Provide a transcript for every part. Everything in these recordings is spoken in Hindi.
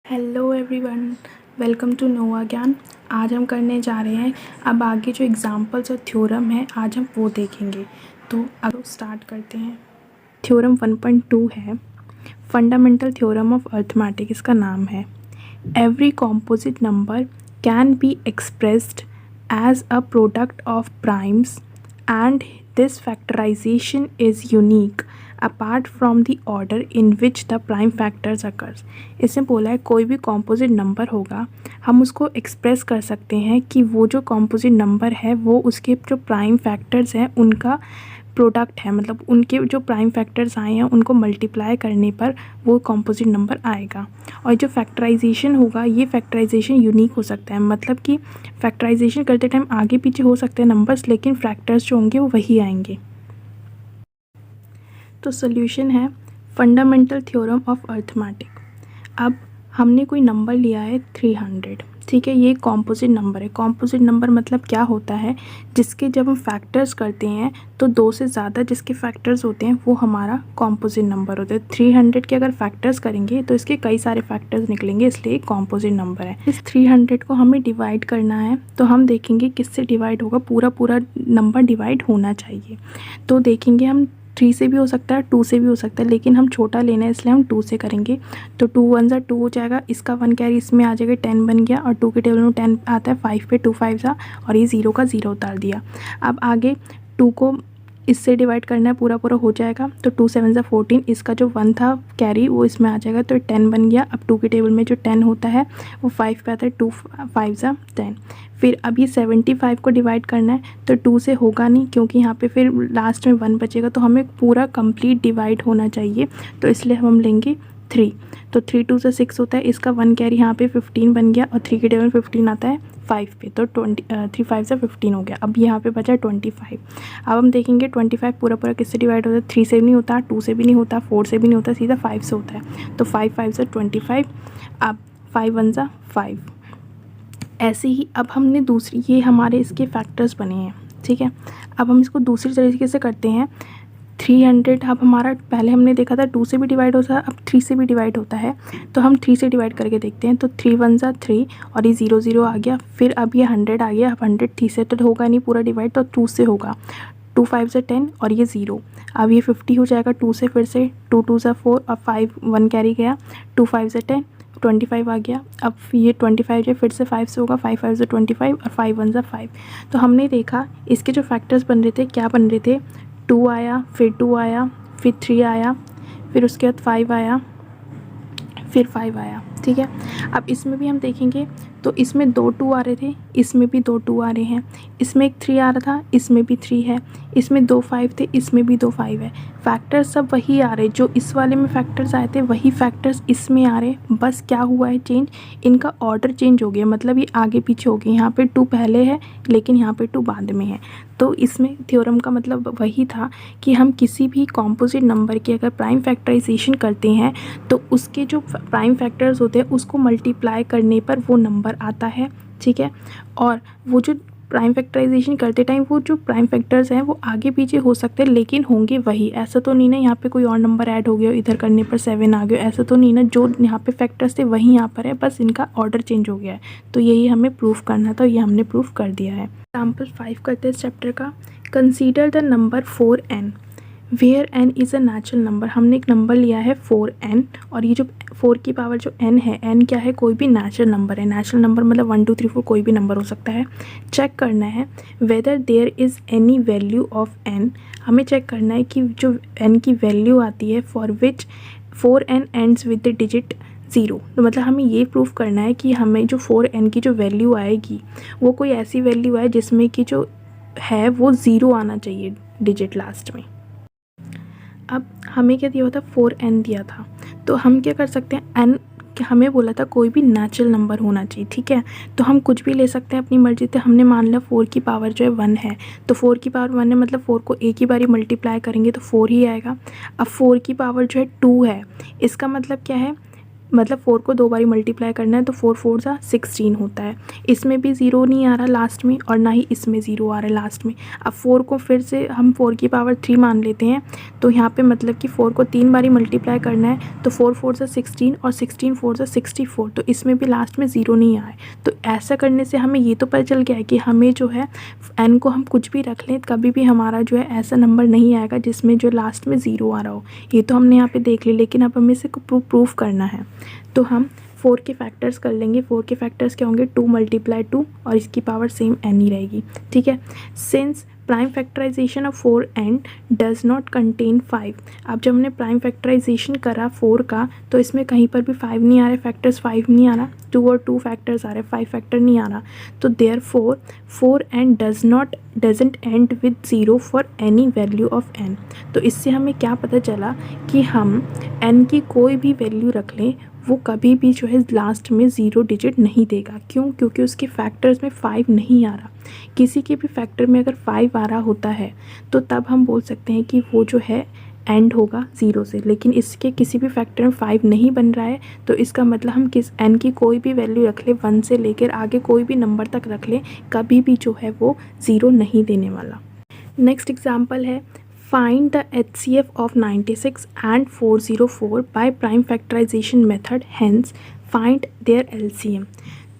Hello everyone, welcome to Nova Gyan. आज हम करने जा रहे हैं अब आगे जो एग्जांपल्स और थ्योरम है आज हम वो देखेंगे। तो अब स्टार्ट करते हैं। थ्योरम 1.2 है, फंडामेंटल थ्योरम ऑफ अर्थमेटिक इसका नाम है। Every composite number can be expressed as a product of primes and this factorization is unique apart from the order in which the prime factors occurs. इसमें बोला है कोई भी कॉम्पोजिट नंबर होगा, हम उसको एक्सप्रेस कर सकते हैं कि वो जो कॉम्पोजिट नंबर है वो उसके जो प्राइम फैक्टर्स हैं उनका प्रोडक्ट है, मतलब उनके जो प्राइम फैक्टर्स आए हैं उनको मल्टीप्लाई करने पर वो कॉम्पोजिट नंबर आएगा। और जो फैक्टराइजेशन होगा ये फैक्टराइजेशन यूनिक हो सकता है, मतलब कि फैक्टराइजेशन करते टाइम आगे पीछे हो सकते हैं नंबर्स, लेकिन फैक्टर्स जो होंगे वो वही आएंगे। तो सोल्यूशन है फंडामेंटल थ्योरम ऑफ अर्थमेटिक। अब हमने कोई नंबर लिया है 300, ठीक है। ये कॉम्पोजिट नंबर है। कॉम्पोजिट नंबर मतलब क्या होता है, जिसके जब हम फैक्टर्स करते हैं तो दो से ज़्यादा जिसके फैक्टर्स होते हैं वो हमारा कॉम्पोजिट नंबर होता है। 300 के अगर फैक्टर्स करेंगे तो इसके कई सारे फैक्टर्स निकलेंगे, इसलिए कॉम्पोजिट नंबर है। इस 300 को हमें डिवाइड करना है तो हम देखेंगे किससे डिवाइड होगा। पूरा नंबर डिवाइड होना चाहिए। तो देखेंगे हम 3 से भी हो सकता है, 2 से भी हो सकता है, लेकिन हम छोटा लेना है इसलिए हम 2 से करेंगे। तो 2 1 ज़ा 2 हो जाएगा, इसका 1 कैरी इसमें आ जाएगा, 10 बन गया। और 2 के टेबल में 10 आता है, 5 पे 2 5 ज़ा, और ये 0 का 0 उतार दिया। अब आगे 2 को इससे डिवाइड करना है, पूरा हो जाएगा। तो 2 7 ज़ा 14, इसका जो 1 था कैरी वो इसमें आ जाएगा, तो 10 बन गया। अब 2 के टेबल में जो 10 होता है वो 5 पे आता है, 2 5 ज़ा 10। फिर अब ये 75 को डिवाइड करना है, तो 2 से होगा नहीं क्योंकि यहाँ पे फिर लास्ट में 1 बचेगा, तो हमें पूरा कंप्लीट डिवाइड होना चाहिए, तो इसलिए हम लेंगे 3। तो 3 2 से 6 होता है, इसका 1 कैरी यहाँ पे 15 बन गया, और 3 के टेबल में 15 आता है 5 पे, तो 3 5 से 15 हो गया। अब यहाँ पे बचा 25। अब हम देखेंगे 25 पूरा किससे डिवाइड होता है, 3 से भी नहीं होता, 2 से भी नहीं होता, 4 से भी नहीं होता, सीधा 5 से होता है। तो 5 5 से 25। अब 5 1 ज़ा 5। ऐसे ही अब हमने दूसरी, ये हमारे इसके फैक्टर्स बने हैं, ठीक है। अब हम इसको दूसरी तरीके से करते हैं। 300 अब हमारा, पहले हमने देखा था 2 से भी डिवाइड होता है, अब 3 से भी डिवाइड होता है, तो हम 3 से डिवाइड करके देखते हैं। तो 3 1 ज़ा 3, और ये 0 0 आ गया। फिर अब ये 100 आ गया। अब 100 3 से तो होगा नहीं पूरा डिवाइड, तो 2 से होगा। 2 5 से 10, और ये 0। अब ये 50 हो जाएगा 2 से, फिर से 2 2 ज़ा 4, और 5 1 कैरी गया, 2 5 से 10, 25 आ गया। अब ये 25 जो फिर से 5 से होगा, 5 5 से 25, और 5 1 ज़ा 5। तो हमने देखा इसके जो फैक्टर्स बन रहे थे क्या बन रहे थे, 2 आया, फिर 2 आया, फिर 3 आया, फिर उसके बाद 5 आया, फिर 5 आया, ठीक है। अब इसमें भी हम देखेंगे तो इसमें 2 2 आ रहे थे, इसमें भी 2 2 आ रहे हैं, इसमें एक 3 आ रहा था, इसमें भी 3 है, इसमें 2 5 थे, इसमें भी 2 5 है। फैक्टर्स सब वही आ रहे, जो इस वाले में फैक्टर्स आए थे वही फैक्टर्स इसमें आ रहे, बस क्या हुआ है चेंज, इनका ऑर्डर चेंज हो गया, मतलब ये आगे पीछे हो गए। यहाँ पे 2 पहले है लेकिन यहाँ पे 2 बाद में है। तो इसमें थ्योरम का मतलब वही था कि हम किसी भी कॉम्पोजिट नंबर की अगर प्राइम फैक्टराइजेशन करते हैं तो उसके जो प्राइम फैक्टर्स होते हैं उसको मल्टीप्लाई करने पर वो नंबर आता है, ठीक है। और वो जो प्राइम फैक्टराइजेशन करते टाइम वो जो प्राइम फैक्टर्स हैं वो आगे पीछे हो सकते हैं लेकिन होंगे वही। ऐसा तो नहीं ना यहाँ पे कोई और नंबर ऐड हो गया, इधर करने पर 7 आ गया, ऐसा तो नहीं ना। जो यहाँ पे फैक्टर्स थे वही यहाँ पर है, बस इनका ऑर्डर चेंज हो गया है। तो यही हमें प्रूफ करना था, ये हमने प्रूफ कर दिया है। एग्जाम्पल 5 करते हैं इस चैप्टर का। Consider the number 4n where n is a natural number. हमने एक नंबर लिया है 4n, और ये जो 4 की पावर जो n है, n क्या है, कोई भी नेचुरल नंबर है। नेचुरल नंबर मतलब 1 2 3 4 कोई भी नंबर हो सकता है। चेक करना है whether there is any value of n। हमें चेक करना है कि जो n की वैल्यू आती है for which 4n ends with the digit 0। तो मतलब हमें ये प्रूफ करना है कि हमें जो 4n की जो वैल्यू आएगी वो कोई ऐसी वैल्यू है जिसमें कि जो है वो 0 आना चाहिए डिजिट लास्ट में। अब हमें क्या दिया हुआ था, 4n दिया था, तो हम क्या कर सकते हैं, n हमें बोला था कोई भी नेचुरल नंबर होना चाहिए, ठीक है। तो हम कुछ भी ले सकते हैं अपनी मर्जी से। हमने मान लिया 4 की पावर जो है 1 है, तो 4 की पावर 1 है मतलब 4 को एक ही बारी मल्टीप्लाई करेंगे तो 4 ही आएगा। अब 4 की पावर जो है 2 है, इसका मतलब क्या है, मतलब 4 को 2 बारी मल्टीप्लाई करना है तो 4 4 ज़ा 16 होता है। इसमें भी 0 नहीं आ रहा लास्ट में और ना ही इसमें 0 आ रहा है लास्ट में। अब 4 को फिर से हम 4 की पावर 3 मान लेते हैं, तो यहाँ पे मतलब कि 4 को 3 बारी मल्टीप्लाई करना है तो 4 4 ज़ा 16 और 16 4 ज़ा 64, तो इसमें भी लास्ट में 0 नहीं आए। तो ऐसा करने से हमें ये तो पता चल गया है कि हमें जो है n को हम कुछ भी रख लें कभी भी हमारा जो है ऐसा नंबर नहीं आएगा जिसमें जो लास्ट में 0 आ रहा हो। ये तो हमने यहाँ पे देख लिया, लेकिन अब हमें इसे प्रूफ करना है। तो हम 4 के फैक्टर्स कर लेंगे। 4 के फैक्टर्स क्या होंगे, 2 × 2 और इसकी पावर सेम n ही रहेगी, ठीक है। Since prime factorization of 4n does not contain 5। अब जब हमने प्राइम फैक्टराइजेशन करा 4 का तो इसमें कहीं पर भी 5 नहीं आ रहा, फैक्टर्स 5 नहीं आ रहा, 2 और 2 फैक्टर्स आ रहे, 5 फैक्टर नहीं आ रहा। तो therefore 4n doesn't and with 0 for any value of n। तो इससे हमें क्या पता चला कि हम n की कोई भी वैल्यू रख लें वो कभी भी जो है लास्ट में 0 डिजिट नहीं देगा। क्यों? क्योंकि उसके फैक्टर्स में 5 नहीं आ रहा। किसी के भी फैक्टर में अगर 5 आ रहा होता है तो तब हम बोल सकते हैं कि वो जो है एंड होगा 0 से, लेकिन इसके किसी भी फैक्टर में 5 नहीं बन रहा है, तो इसका मतलब हम किस n की कोई भी वैल्यू रख ले, 1 से लेकर आगे कोई भी नंबर तक रख ले, कभी भी जो है वो 0 नहीं देने वाला। नेक्स्ट एग्जाम्पल है, find the HCF of 96 and 404 by prime factorization method, hence find their LCM।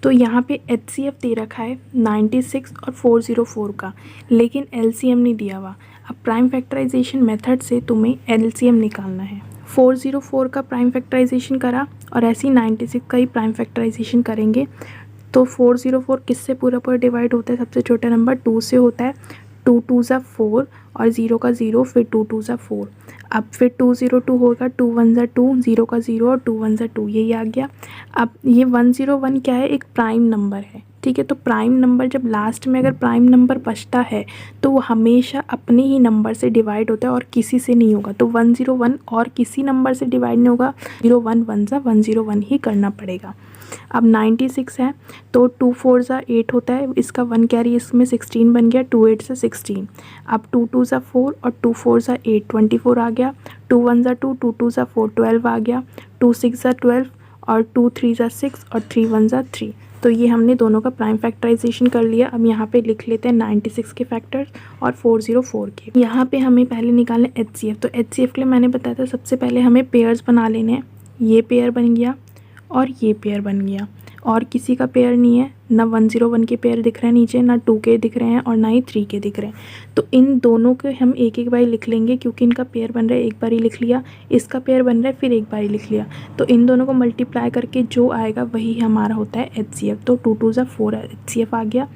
तो यहाँ पे HCF दे रखा है 96 और 404 का, लेकिन LCM नहीं दिया हुआ। अब प्राइम फैक्टराइजेशन मेथड से तुम्हें LCM निकालना है। 404 का प्राइम फैक्टराइजेशन करा और ऐसे ही 96 का ही प्राइम फैक्टराइजेशन करेंगे। तो 404 किससे पूरा डिवाइड होता है, सबसे छोटा नंबर 2 से होता है। 2 2 ज़ा 4 और 0 का 0, फिर 2 2 ज़ा 4। अब फिर 2 0 2 होगा, 2 1 ज़ा 2, 0 का 0 और 2 1 ज़ा 2, यही आ गया। अब ये 101 क्या है, एक प्राइम नंबर है, ठीक है। तो प्राइम नंबर जब लास्ट में अगर प्राइम नंबर बचता है तो वो हमेशा अपने ही नंबर से डिवाइड होता है और किसी से नहीं होगा। तो 101 और किसी नंबर से डिवाइड नहीं होगा, 0 1 1 ज़ा 101 ही करना पड़ेगा। अब 96 है तो 2 4 ज़ा 8 होता है, इसका 1 कैरी इसमें 16 बन गया, 2 8 से 16। अब 2 2 ज़ा 4 और 2 4 ज़ा 8, 24 आ गया। 2 1 ज़ा 2, 2 2 ज़ा 4, 12 आ गया। 2 6 ज़ा 12 और 2 3 ज़ा 6 और 3 1 ज़ा 3। तो ये हमने दोनों का प्राइम फैक्टराइजेशन कर लिया। अब यहाँ पे लिख लेते हैं 96 के फैक्टर्स और 404 के। यहाँ पे हमें पहले निकालना है HCF। तो HCF के लिए मैंने बताया था सबसे पहले हमें पेयर्स बना लेने हैं। ये पेयर बन गया और ये पेयर बन गया, और किसी का पेयर नहीं है, ना 101 के पेयर दिख रहे हैं नीचे, ना 2 के दिख रहे हैं और ना ही 3 के दिख रहे हैं। तो इन दोनों के हम एक एक बार लिख लेंगे, क्योंकि इनका पेयर बन रहा है, एक बार ही लिख लिया। इसका पेयर बन रहा है, फिर एक बार ही लिख लिया। तो इन दोनों को मल्टीप्लाई करके जो आएगा वही हमारा होता है HCF। तो 2 2 ज़ा 4 HCF आ गया।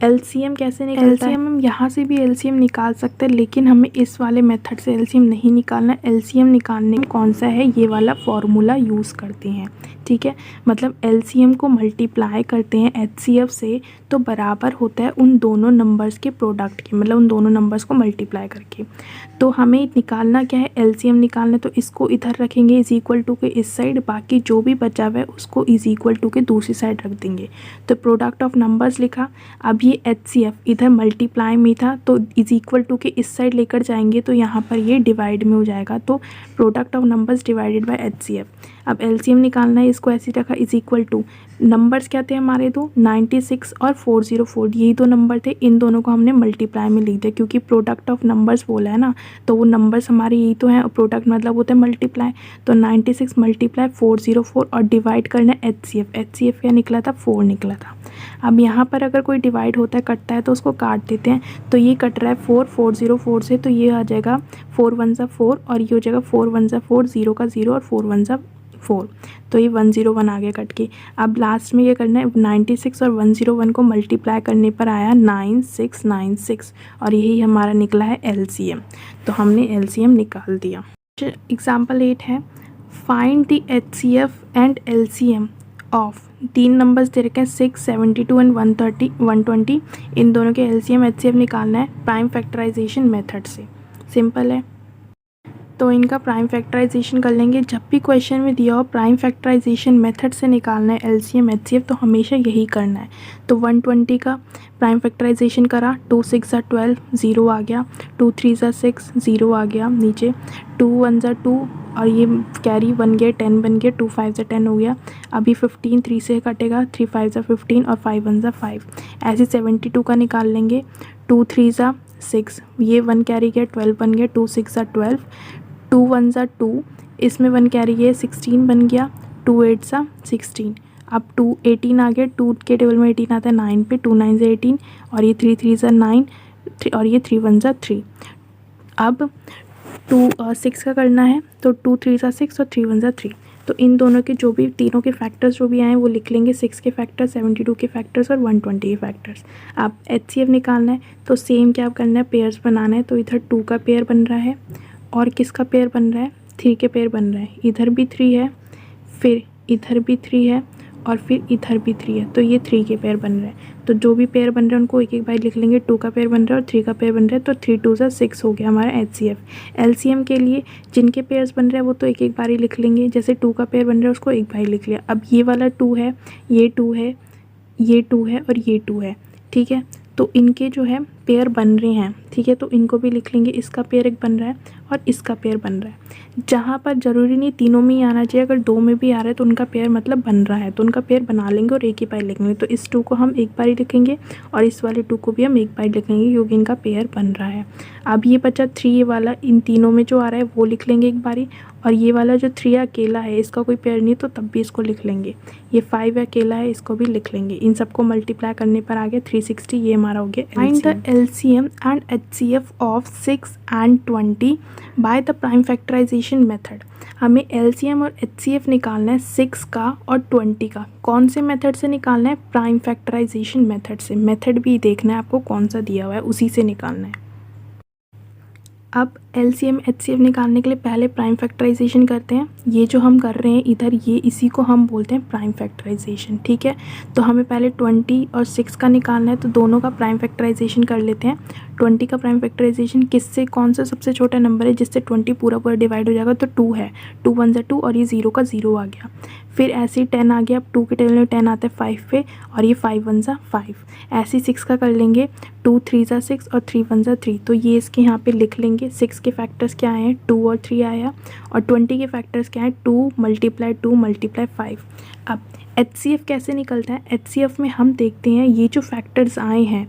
LCM कैसे निकलता है? LCM हम यहाँ से भी LCM निकाल सकते हैं, लेकिन हमें इस वाले मेथड से LCM नहीं निकालना। LCM निकालने में कौन सा है, ये वाला फॉर्मूला यूज़ करते हैं, ठीक है। मतलब LCM को मल्टीप्लाई करते हैं HCF से तो बराबर होता है उन दोनों नंबर्स के प्रोडक्ट के, मतलब उन दोनों नंबर्स को मल्टीप्लाई करके। तो हमें निकालना क्या है, LCM निकालना। तो इसको इधर रखेंगे इज इक्वल टू के इस साइड, बाकी जो भी बचा हुआ है उसको इज इक्वल टू के दूसरी साइड रख देंगे। तो प्रोडक्ट ऑफ नंबर्स लिखा। अब ये HCF इधर मल्टीप्लाई में था तो इज इक्वल टू के इस साइड लेकर जाएंगे तो यहाँ पर ये डिवाइड में हो जाएगा। तो product of numbers divided by HCF। अब LCM निकालना है, इसको ऐसे रखा इज इक्वल टू, नंबर्स क्या थे हमारे दो, 96 और 404, यही दो नंबर थे। इन दोनों को हमने मल्टीप्लाई में लिख दिया, क्योंकि प्रोडक्ट ऑफ नंबर्स बोला है ना, तो वो नंबर्स हमारे यही तो हैं और प्रोडक्ट मतलब होता है मल्टीप्लाई। तो 96 मल्टीप्लाई 404 और डिवाइड करना है HCF। HCF क्या निकला था, 4 निकला था। अब यहाँ पर अगर कोई डिवाइड होता है, कटता है, तो उसको काट देते हैं। तो ये कट रहा है 404 से, तो ये आ जाएगा 4 1 ज़ा 4 और ये हो जाएगा 4 1 ज़ा 4, 0 का 0 और 4 1 ज़ा 4। तो ये 101 आ गया कट के। अब लास्ट में ये करना है, 96 और 101 को मल्टीप्लाई करने पर आया 9696 और यही हमारा निकला है LCM। तो हमने LCM निकाल दिया। एग्जाम्पल 8 है, find the HCF and LCM of, 3 numbers दे रखे हैं 6 72 एंड 120। इन दोनों के LCM HCF निकालना है प्राइम फैक्टराइजेशन मेथड से। सिंपल है। तो इनका प्राइम फैक्टराइजेशन कर लेंगे। जब भी क्वेश्चन में दिया हो प्राइम फैक्टराइजेशन मेथड से निकालना है एलसीएम एचसीएफ, तो हमेशा यही करना है। तो 120 का प्राइम फैक्टराइजेशन करा, 2 6 ज़ा 12, 0 आ गया, 2 3 ज़ा 6, 0 आ गया नीचे, 2 1 ज़ा 2 और ये कैरी बन गया 10 बन गया, 2 5 ज़ा 10 हो गया। अभी 15 3 से कटेगा, 3 5 ज़ा 15 और 5 1 ज़ा 5। ऐसे 72 का निकाल लेंगे, 2 3 ज़ा 6, ये 1 कैरी गया 12 बन गया, 2 6 ज़ा 12, 2 1 ज़ा 2, इसमें 1 कैरी गया 16 बन गया, 2 8 ज़ा 16। अब 2 18 आ गया, 2 के टेबल में 18 आता है 9 पे, 2 9 ज़ा 18 और ये 3 3 ज़ा 9 और ये 3 1 ज़ा 3। अब 2 6 का करना है, तो 2 3 ज़ा 6 और 3 1 ज़ा 3। तो इन दोनों के जो भी तीनों के फैक्टर्स जो भी आए वो लिख लेंगे, 6 के फैक्टर्स, 72 के फैक्टर्स और 120 के फैक्टर्स। अब एचसीएफ निकालना है तो सेम क्या करना है, पेयर्स बनाना है। तो इधर 2 का पेयर बन रहा है और किसका पेयर बन रहा है, 3 के पेयर बन रहा है। इधर भी 3 है, फिर इधर भी 3 है और फिर इधर भी 3 है, तो ये 3 के पेयर बन रहे हैं। तो जो भी पेयर बन रहे हैं उनको एक एक बार लिख लेंगे। 2 का पेयर बन रहा है और 3 का पेयर बन रहा है, तो 3 2 ज़ा 6 हो गया हमारा एचसीएफ। एलसीएम के लिए जिनके पेयर्स बन रहे हैं वो तो एक एक बार ही लिख लेंगे। जैसे 2 का पेयर बन रहा है उसको एक बार ही लिख लिया। अब ये वाला 2 है, ये 2 है, ये 2 है और ये 2 है, ठीक है। तो इनके जो है पेयर बन रहे हैं, ठीक है, तो इनको भी लिख लेंगे। इसका पेयर एक बन रहा है और इसका पेयर बन रहा है। जहाँ पर ज़रूरी नहीं तीनों में ही आना चाहिए, अगर 2 में भी आ रहा है तो उनका पेयर मतलब बन रहा है, तो उनका पेयर बना लेंगे और एक ही बार लिखेंगे। तो इस 2 को हम एक बार ही लिखेंगे और इस वाले 2 को भी हम एक बार लिखेंगे क्योंकि इनका पेयर बन रहा है। अब ये बचा 3, ये वाला इन तीनों में जो आ रहा है वो लिख लेंगे एक बारी, और ये वाला जो 3 अकेला है इसका कोई पेयर नहीं तो तब भी इसको लिख लेंगे। ये 5 अकेला है इसको भी लिख लेंगे। इन सबको मल्टीप्लाई करने पर आ गया 360, ये हमारा हो गया। Find the LCM and HCF of 6 and 20 by the prime factorization method. हमें एलसीएम और एचसीएफ निकालना है 6 का और 20 का। कौन से मेथड से निकालना है, प्राइम फैक्टराइजेशन मेथड से। मेथड भी देखना है आपको कौन सा दिया हुआ है, उसी से निकालना है। अब एलसीएम एचसीएफ निकालने के लिए पहले प्राइम फैक्टराइजेशन करते हैं। ये जो हम कर रहे हैं इधर, ये इसी को हम बोलते हैं प्राइम फैक्टराइजेशन, ठीक है। तो हमें पहले 20 और 6 का निकालना है, तो दोनों का प्राइम फैक्टराइजेशन कर लेते हैं। 20 का प्राइम फैक्टराइजेशन किससे, कौन सा सबसे छोटा नंबर है जिससे 20 पूरा पूरा डिवाइड हो जाएगा, तो 2 है। 2 1 ज़ा 2 और ये 0 का 0 आ गया। फिर ऐसे ही 10 आ गया। अब 2 के टेबल में 10 आता है 5 पे और ये 5 1 ज़ा 5। ऐसे ही 6 का कर लेंगे, 2 3 ज़ा 6 और 3 1 ज़ा 3। तो ये इसके यहाँ पे लिख लेंगे। 6 के फैक्टर्स क्या आए हैं, 2 और 3 आया, और 20 के फैक्टर्स क्या है, 2 × 5। अब एचसीएफ कैसे निकलता है, एचसीएफ में हम देखते हैं ये जो फैक्टर्स आए हैं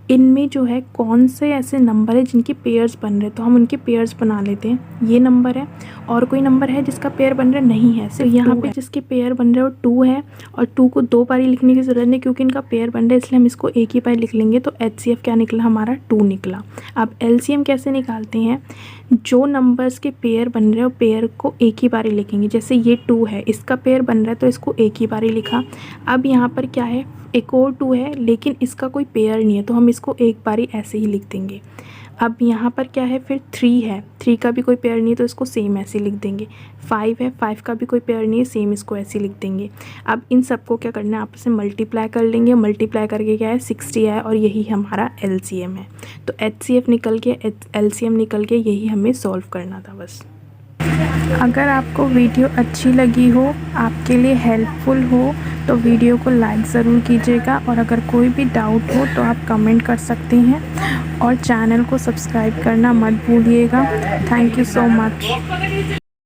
इनमें जो है कौन से ऐसे नंबर है जिनके पेयर्स बन रहे हैं, तो हम उनके पेयर्स बना लेते हैं। ये नंबर है और कोई नंबर है जिसका पेयर बन रहा है, नहीं है, सिर्फ यहाँ पे जिसके पेयर बन रहे हैं वो 2 है। और 2 को 2 बार ही लिखने की ज़रूरत नहीं क्योंकि इनका पेयर बन रहा है, इसलिए हम इसको एक ही बार लिख लेंगे। तो एचसीएफ क्या निकला हमारा, 2 निकला। अब एलसीएम कैसे निकालते हैं, जो नंबर्स के पेयर बन रहे हैं वो पेयर को एक ही बार ही लिखेंगे। जैसे ये 2 है, इसका पेयर बन रहा है तो इसको एक ही बार ही लिखा। अब यहाँ पर क्या है, एक और 2 है लेकिन इसका कोई पेयर नहीं है, तो हम इसको एक बार ही ऐसे ही लिख देंगे। अब यहाँ पर क्या है, फिर 3 है, 3 का भी कोई पेयर नहीं है तो इसको सेम ऐसे लिख देंगे। 5 है, 5 का भी कोई पेयर नहीं है, सेम इसको ऐसे लिख देंगे। अब इन सबको क्या करना है, आपस में मल्टीप्लाई कर लेंगे। मल्टीप्लाई करके क्या है, 60 है और यही हमारा एलसीएम है। तो एचसीएफ निकल गया, एलसीएम निकल गया, यही हमें सॉल्व करना था बस। अगर आपको वीडियो अच्छी लगी हो, आपके लिए हेल्पफुल हो, तो वीडियो को लाइक ज़रूर कीजिएगा। और अगर कोई भी डाउट हो तो आप कमेंट कर सकते हैं और चैनल को सब्सक्राइब करना मत भूलिएगा। Thank you so much.